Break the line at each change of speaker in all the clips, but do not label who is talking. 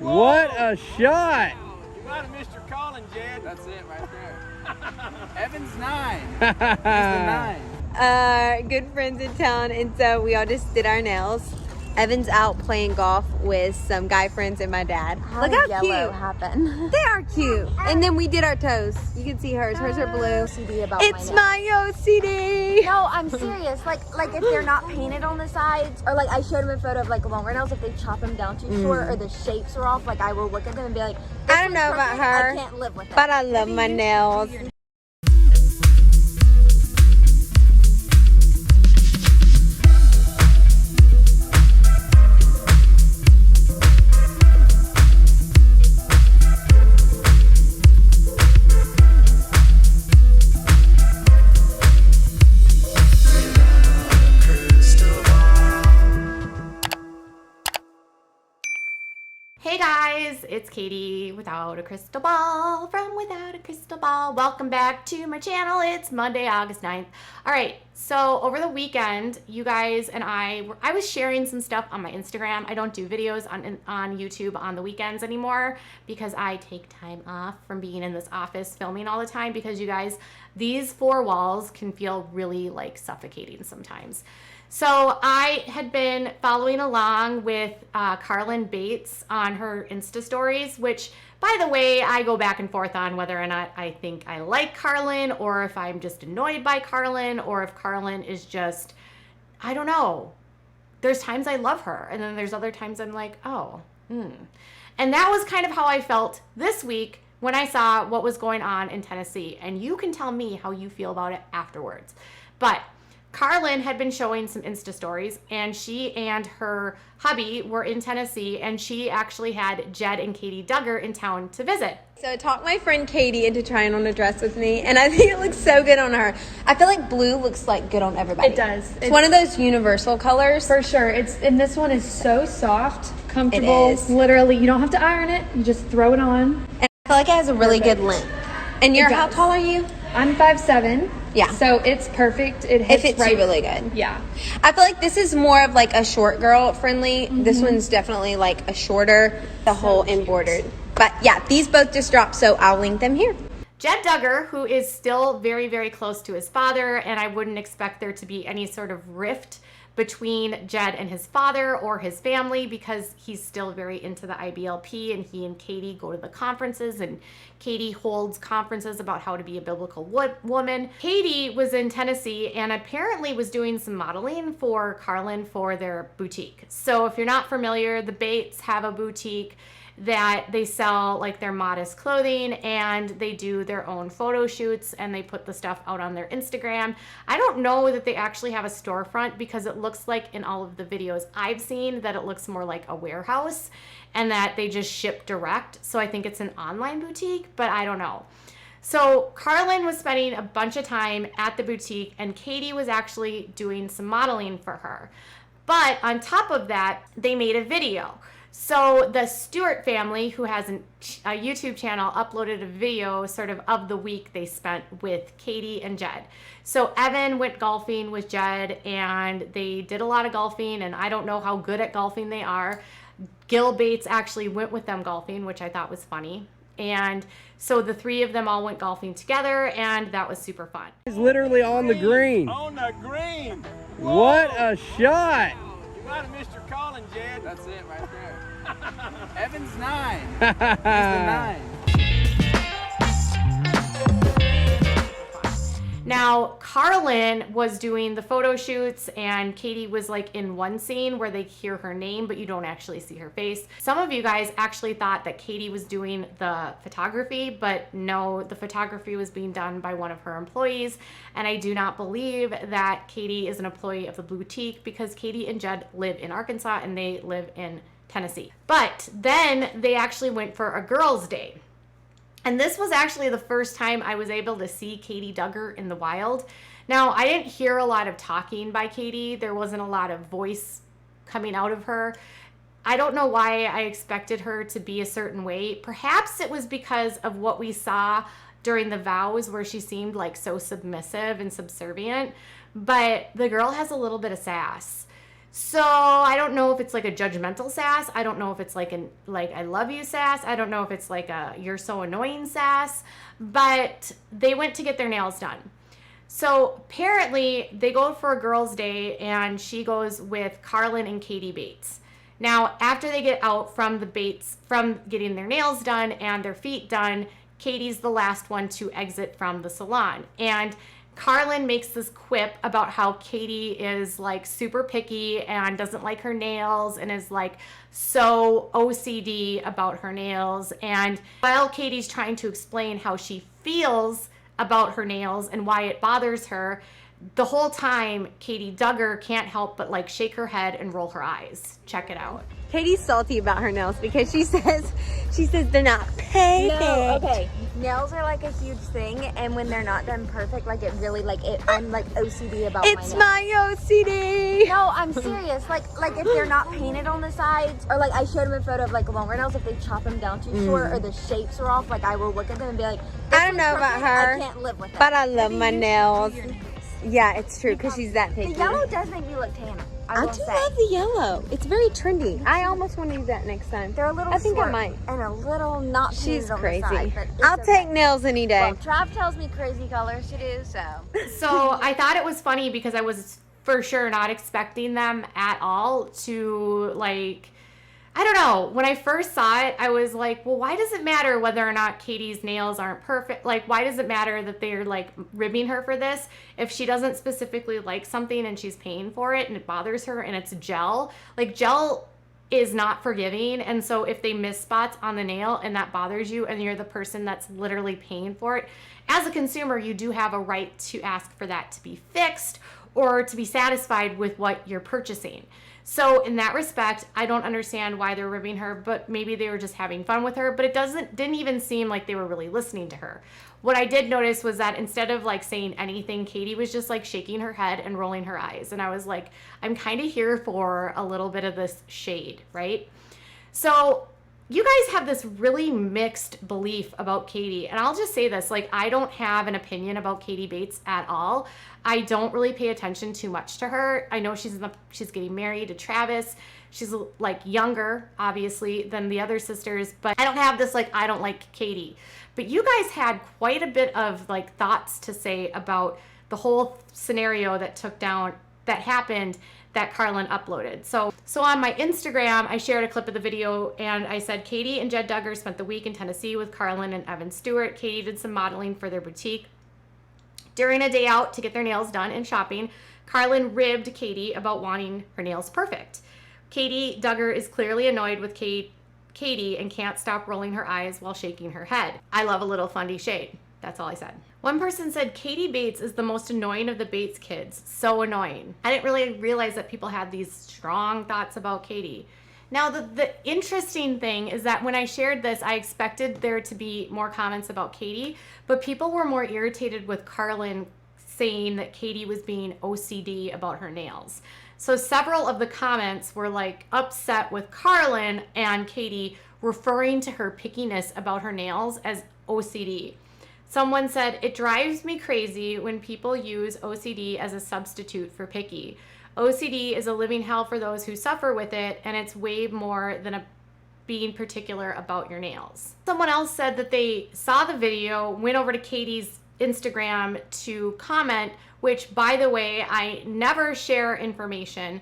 What a shot!
You might have missed your calling, Jed.
That's it right there. Evan's 9. He's the 9.
Good friends in town, and so we all just did our nails. Evan's out playing golf with some guy friends and my dad. Look how cute.
Happen?
They are cute. And then we did our toes. You can see hers. Hers are blue.
OCD about
It's
my
my OCD.
No, I'm serious. Like if they're not painted on the sides, or like I showed him a photo of like longer nails. If they chop them down too short or the shapes are off, like I will look at them and be like,
I don't know about her,
I can't live with it.
but I love my nails.
Hey guys, it's Katie without a crystal ball from Without a Crystal Ball. Welcome back to my channel. It's Monday, August 9th. All right, so over the weekend, you guys and I was sharing some stuff on my Instagram. I don't do videos on YouTube on the weekends anymore because I take time off from being in this office filming all the time because you guys, these four walls can feel really like suffocating sometimes. So I had been following along with Carlin Bates on her Insta stories, which, by the way, I go back and forth on whether or not I think I like Carlin or if I'm just annoyed by Carlin or if Carlin is just, I don't know. There's times I love her and then there's other times I'm like, oh. And that was kind of how I felt this week when I saw what was going on in Tennessee. And you can tell me how you feel about it afterwards. But Carlin had been showing some Insta stories, and she and her hubby were in Tennessee, and she actually had Jed and Katey Duggar in town to visit.
So I talked my friend Katie into trying on a dress with me, and I think it looks so good on her. I feel like blue looks like good on everybody.
It does.
It's one of those universal colors.
For sure. And this one is so soft, comfortable.
It is.
Literally, you don't have to iron it. You just throw it on.
And I feel like it has a really good length. And how tall are you?
I'm 5'7".
Yeah.
So it's perfect. It hits
fits
right.
you really good.
Yeah.
I feel like this is more of like a short girl friendly. This one's definitely like a shorter, the whole embroidered. But yeah, these both just dropped, so I'll link them here.
Jed Duggar, who is still very, very close to his father, and I wouldn't expect there to be any sort of rift between Jed and his father or his family because he's still very into the IBLP, and he and Katey go to the conferences, and Katey holds conferences about how to be a biblical woman. Katey was in Tennessee and apparently was doing some modeling for Carlin for their boutique. So if you're not familiar, the Bates have a boutique that they sell like their modest clothing, and they do their own photo shoots and they put the stuff out on their Instagram. I don't know that they actually have a storefront because it looks like in all of the videos I've seen that it looks more like a warehouse and that they just ship direct. So I think it's an online boutique, but I don't know. So Carlin was spending a bunch of time at the boutique, and Katey was actually doing some modeling for her. But on top of that, they made a video. So the Stewart family, who has a YouTube channel, uploaded a video sort of the week they spent with Katey and Jed. So Evan went golfing with Jed, and they did a lot of golfing, and I don't know how good at golfing they are. Gil Bates actually went with them golfing, which I thought was funny. And so the three of them all went golfing together, and that was super fun.
He's literally on the green.
On the green.
What a shot!
You might have missed your calling, Jed.
That's it right there. Evan's 9. He's the 9.
Now, Carlin was doing the photo shoots, and Katey was like in one scene where they hear her name, but you don't actually see her face. Some of you guys actually thought that Katey was doing the photography, but no, the photography was being done by one of her employees. And I do not believe that Katey is an employee of the boutique because Katey and Jed live in Arkansas and they live in Tennessee. But then they actually went for a girls' day. And this was actually the first time I was able to see Katey Duggar in the wild. Now, I didn't hear a lot of talking by Katey. There wasn't a lot of voice coming out of her. I don't know why I expected her to be a certain way. Perhaps it was because of what we saw during the vows where she seemed like so submissive and subservient. But the girl has a little bit of sass. So I don't know if it's like a judgmental sass. I don't know if it's like I love you sass. I don't know if it's like a you're so annoying sass. But they went to get their nails done. So apparently they go for a girls' day and she goes with Carlin and Katey Bates. Now, after they get out from getting their nails done and their feet done, Katey's the last one to exit from the salon. And Carlin makes this quip about how Katey is like super picky and doesn't like her nails and is like so OCD about her nails. And while Katey's trying to explain how she feels about her nails and why it bothers her, the whole time Katey Duggar can't help but like shake her head and roll her eyes. Check it out.
Katie's salty about her nails because she says they're not perfect.
No, okay. Nails are like a huge thing, and when they're not done perfect, like it really, like it, I'm like OCD about my nails.
It's my OCD.
No, I'm serious. Like if they're not painted on the sides, or like I showed him a photo of like longer nails, if they chop them down too short or the shapes are off, like I will look at them and be like,
I don't know about her,
I can't live with it.
but I love my nails. Yeah, it's true because she's that picky.
The yellow does make me look tan.
I do love the yellow. It's very trendy. I almost want to use that next time.
They're a little
I think I
short
might.
and a little not painted
She's
on
crazy.
the side, but it's
I'll
okay.
take nails any day.
Well, Trav tells me crazy colors to do, so.
So I thought it was funny because I was for sure not expecting them at all to like, I don't know. When I first saw it, I was like, well, why does it matter whether or not Katey's nails aren't perfect? Like, why does it matter that they're like ribbing her for this? If she doesn't specifically like something and she's paying for it and it bothers her and it's gel, like gel is not forgiving. And so if they miss spots on the nail and that bothers you and you're the person that's literally paying for it, as a consumer, you do have a right to ask for that to be fixed or to be satisfied with what you're purchasing. So in that respect, I don't understand why they're ribbing her, but maybe they were just having fun with her, but it didn't even seem like they were really listening to her. What I did notice was that instead of like saying anything, Katey was just like shaking her head and rolling her eyes. And I was like, I'm kind of here for a little bit of this shade, right? So you guys have this really mixed belief about Katey. And I'll just say this, like, I don't have an opinion about Katey Bates at all. I don't really pay attention too much to her. I know she's getting married to Travis. She's like younger, obviously, than the other sisters, but I don't have this like, I don't like Katey. But you guys had quite a bit of like thoughts to say about the whole scenario that happened that Carlin uploaded. So on my Instagram, I shared a clip of the video and I said, Katey and Jed Duggar spent the week in Tennessee with Carlin and Evan Stewart. Katey did some modeling for their boutique. During a day out to get their nails done and shopping, Carlin ribbed Katey about wanting her nails perfect. Katey Duggar is clearly annoyed with Katey and can't stop rolling her eyes while shaking her head. I love a little fundy shade. That's all I said. One person said, Katey Bates is the most annoying of the Bates kids. So annoying. I didn't really realize that people had these strong thoughts about Katey. Now, the interesting thing is that when I shared this, I expected there to be more comments about Katey, but people were more irritated with Carlin saying that Katey was being OCD about her nails. So several of the comments were like upset with Carlin and Katey referring to her pickiness about her nails as OCD. Someone said, it drives me crazy when people use OCD as a substitute for picky. OCD is a living hell for those who suffer with it, and it's way more than being particular about your nails. Someone else said that they saw the video, went over to Katey's Instagram to comment, which, by the way, I never share information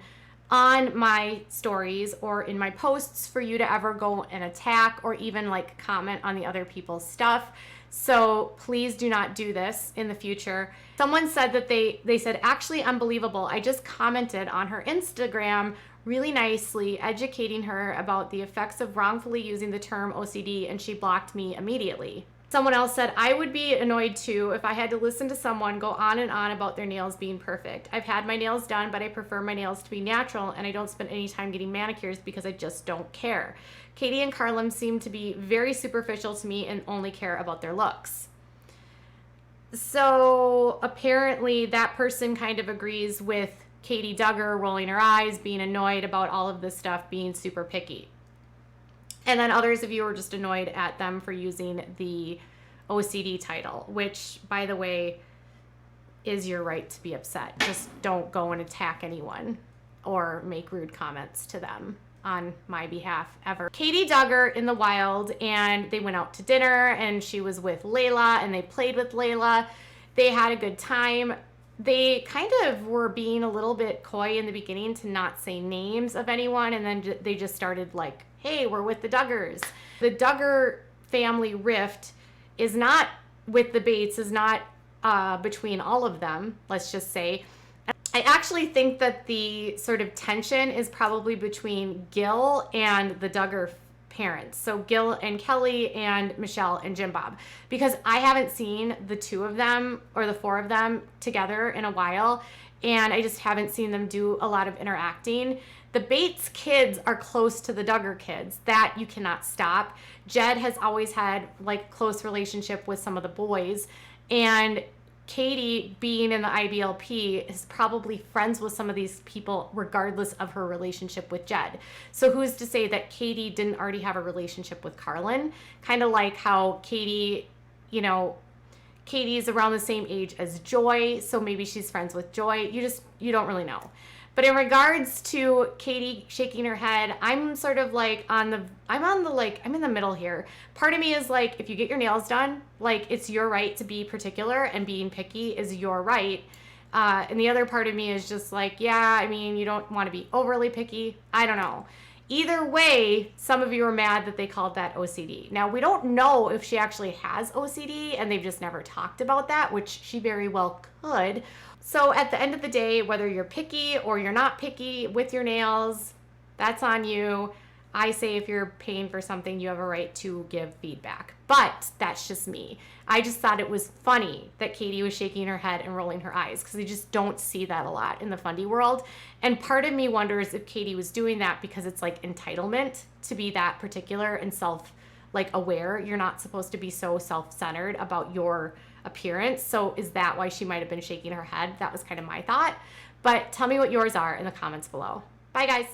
on my stories or in my posts for you to ever go and attack or even like comment on the other people's stuff. So please do not do this in the future. Someone said that they said, actually unbelievable. I just commented on her Instagram really nicely, educating her about the effects of wrongfully using the term OCD, and she blocked me immediately. Someone else said, I would be annoyed too if I had to listen to someone go on and on about their nails being perfect. I've had my nails done, but I prefer my nails to be natural, and I don't spend any time getting manicures because I just don't care. Katey and Carlin seem to be very superficial to me and only care about their looks. So apparently that person kind of agrees with Katey Duggar rolling her eyes, being annoyed about all of this stuff, being super picky. And then others of you are just annoyed at them for using the OCD title, which, by the way, is your right to be upset. Just don't go and attack anyone or make rude comments to them on my behalf ever. Katey Duggar in the wild, and they went out to dinner, and she was with Layla, and they played with Layla. They had a good time. They kind of were being a little bit coy in the beginning to not say names of anyone, and then they just started like, hey, we're with the Duggars. The Duggar family rift is not with the Bates, is not between all of them, let's just say. I actually think that the sort of tension is probably between Gil and the Duggar parents. So Gil and Kelly and Michelle and Jim Bob, because I haven't seen the two of them or the four of them together in a while, and I just haven't seen them do a lot of interacting. The Bates kids are close to the Duggar kids. That you cannot stop. Jed has always had like close relationship with some of the boys, and Katey, being in the IBLP, is probably friends with some of these people regardless of her relationship with Jed. So who's to say that Katey didn't already have a relationship with Carlin? Kind of like how Katey, you know, Katey's around the same age as Joy, so maybe she's friends with Joy. You don't really know. But in regards to Katey shaking her head, I'm sort of like I'm in the middle here. Part of me is like, if you get your nails done, like it's your right to be particular, and being picky is your right. And the other part of me is just like, yeah, I mean, you don't want to be overly picky. I don't know. Either way, some of you are mad that they called that OCD. Now, we don't know if she actually has OCD and they've just never talked about that, which she very well could. So at the end of the day, whether you're picky or you're not picky with your nails, that's on you. I say if you're paying for something, you have a right to give feedback. But that's just me. I just thought it was funny that Katey was shaking her head and rolling her eyes, because you just don't see that a lot in the fundy world. And part of me wonders if Katey was doing that because it's like entitlement to be that particular and aware. You're not supposed to be so self-centered about your appearance. So is that why she might have been shaking her head? That was kind of my thought. But tell me what yours are in the comments below. Bye, guys.